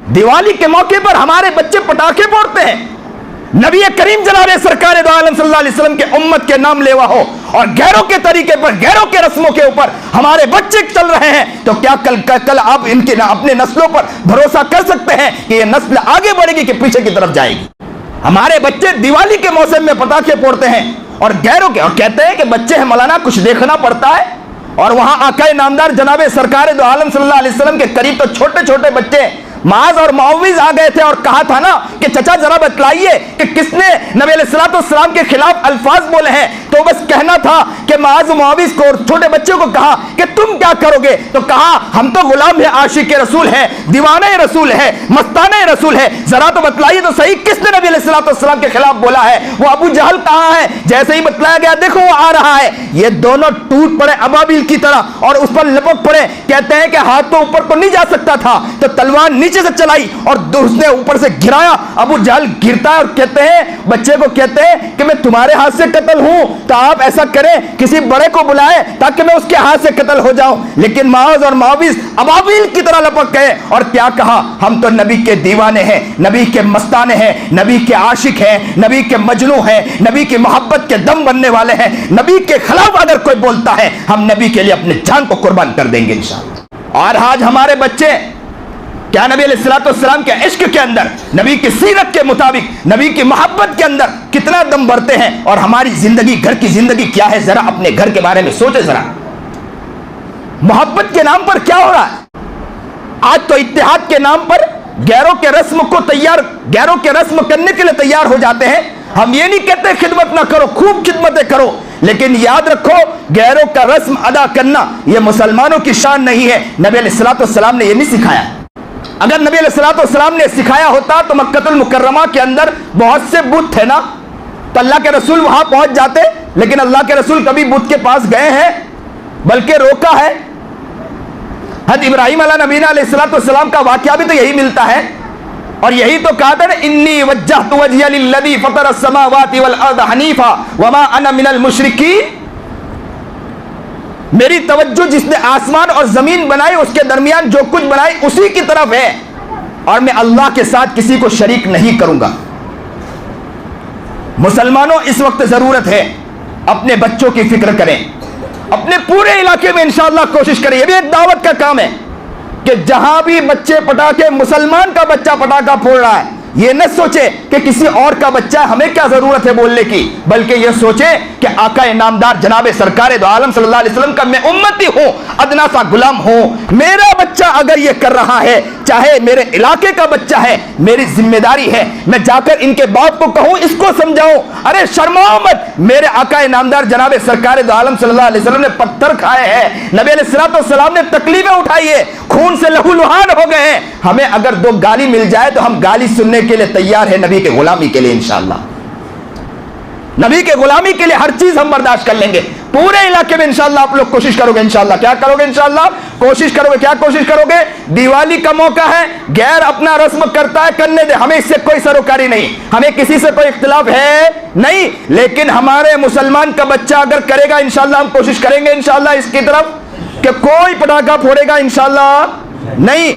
दिवाली के मौके पर हमारे बच्चे पटाखे फोड़ते हैं। नबी करीम जनाब सरकार दो आलम सल्लल्लाहु अलैहि वसल्लम के उम्मत के नाम लेवा हो और गैरों के तरीके पर, गैरों के रस्मों के ऊपर हमारे बच्चे चल रहे हैं, तो क्या कल आप इनके अपने नस्लों पर भरोसा कर सकते हैं कि ये नस्ल आगे बढ़ेगी कि पीछे की तरफ जाएगी? हमारे बच्चे दिवाली के मौसम में पटाखे फोड़ते हैं और गैरों के, और कहते हैं कि बच्चे हैं मौलाना, कुछ देखना पड़ता है। और वहां आका नामदार जनाब सरकार दो आलम सल्लल्लाहु अलैहि वसल्लम के करीब तो छोटे छोटे बच्चे माज और मुआविज आ गए थे और कहा था ना कि चचा जरा बतलाइए कि किसने नबी अलैहिस्सलाम के खिलाफ अल्फाज बोले हैं। तो बस कहना था कि माज मुआविज को और छोटे बच्चे को कहा कि तुम क्या करोगे? तो कहा हम तो गुलाम है, आशिक रसूल है, दीवाने रसूल है, मस्ताने रसूल है, जरा तो बतलाइए तो सही किसने नबी अलैहिस्सलाम के खिलाफ बोला है? वो अबू जहल कहाँ है? जैसे ही बतलाया गया देखो वो आ रहा है। ये दोनों टूट पड़े अबाबिल की तरह और उस पर लपक पड़े। कहते हैं कि हाथ तो ऊपर तो नहीं जा सकता था, तो तलवार नीचे से चलाई और उसने ऊपर से गिराया। अबू जहल गिरता है और कहते हैं, बच्चे को कहते हैं कि मैं तुम्हारे हाथ से कत्ल हूं, तो आप ऐसा करें किसी बड़े को बुलाएं ताकि मैं उसके हाथ से कत्ल हो जाऊं। लेकिन माज और माविज अबाबिल की तरह लपक गए और क्या कहा? हम तो नबी के दीवाने हैं, नबी के मस्ताने हैं, नबी के आशिक हैं, नबी के मजनू हैं, नबी की मोहब्बत के दम बनने वाले हैं। नबी के खिलाफ अगर कोई बोलता है हम नबी के लिए अपनी जान को कुर्बान कर देंगे इंशाअल्लाह। और आज हमारे बच्चे क्या नबी अलैहिस्सलाम के इश्क के अंदर, नबी की सीरत के मुताबिक, नबी की मोहब्बत के अंदर कितना दम भरते हैं? और हमारी जिंदगी, घर की जिंदगी क्या है? जरा अपने घर के बारे में सोचे जरा। मोहब्बत के नाम पर क्या हो रहा है? आज तो इत्तेहाद के नाम पर गैरों के रस्म करने के लिए तैयार हो जाते हैं। हम ये नहीं कहते खिदमत ना करो, खूब खिदमतें करो, लेकिन याद रखो गैरों का रस्म अदा करना ये मुसलमानों की शान नहीं है। नबी अलैहिस्सलाम ने ये नहीं सिखाया। अगर नबी अलैहिस्सलाम ने सिखाया होता तो मक्कतुल मुकर्रमा के अंदर बहुत से बुत थे ना, तो अल्लाह के रसूल वहां पहुंच जाते। लेकिन अल्लाह के रसूल कभी बुत के पास गए हैं? बल्कि रोका है। हज़रत इब्राहीम अलैहिस्सलाम का वाकया भी तो यही मिलता है और यही तो कहा था ना, इन्नी वज्जहतु वजहिया लिल्लज़ी फ़तरस समावाति वल अर्ज़ हनीफ़ा वमा अना मिनल मुशरिकीन। मेरी तवज्जो जिसने आसमान और जमीन बनाई उसके दरमियान जो कुछ बनाई उसी की तरफ है और मैं अल्लाह के साथ किसी को शरीक नहीं करूंगा। मुसलमानों इस वक्त जरूरत है अपने बच्चों की फिक्र करें, अपने पूरे इलाके में इंशाअल्लाह कोशिश करें। यह भी एक दावत का काम है कि जहां भी बच्चे पटाखे, मुसलमान का बच्चा पटाखा फोड़ रहा है, ये न सोचे कि किसी और का बच्चा है, हमें क्या जरूरत है बोलने की, बल्कि ये सोचे कि आका नामदार जनाब सरकार दो आलम सल्लल्लाहु अलैहि वसल्लम का मैं उम्मती हूं, अदना सा गुलाम हूं। मेरा बच्चा अगर ये कर रहा है, चाहे मेरे इलाके का बच्चा है, मेरी जिम्मेदारी है मैं जाकर इनके बाप को कहूं, इसको समझाऊं, अरे शर्माओ मत, मेरे आका नामदार जनाब सरकार दो आलम सल्लल्लाहु अलैहि वसल्लम ने पत्थर खाए हैं, नबी अलैहिस्सलाम ने तकलीफें उठाई है, खून से लहूलुहान हो गए हैं। हमें अगर दो गाली मिल जाए तो हम गाली सुनने के लिए तैयार है, नबी के गुलामी के लिए इंशाअल्लाह, नबी के गुलामी के लिए हर चीज हम बर्दाश्त कर लेंगे। पूरे इलाके में इंशाअल्लाह आप लोग कोशिश करोगे, इंशाअल्लाह क्या करोगे? इंशाअल्लाह कोशिश करोगे। क्या कोशिश करोगे? दिवाली का मौका है, गैर अपना रस्म करता है, करने दे, हमें इससे कोई सरोकारी नहीं, हमें किसी से कोई इख्तिलाफ है नहीं। लेकिन हमारे मुसलमान का बच्चा अगर करेगा इंशाअल्लाह हम कोशिश करेंगे इंशाअल्लाह इसकी तरफ कि कोई पटाखा फोड़ेगा इंशाअल्लाह नहीं।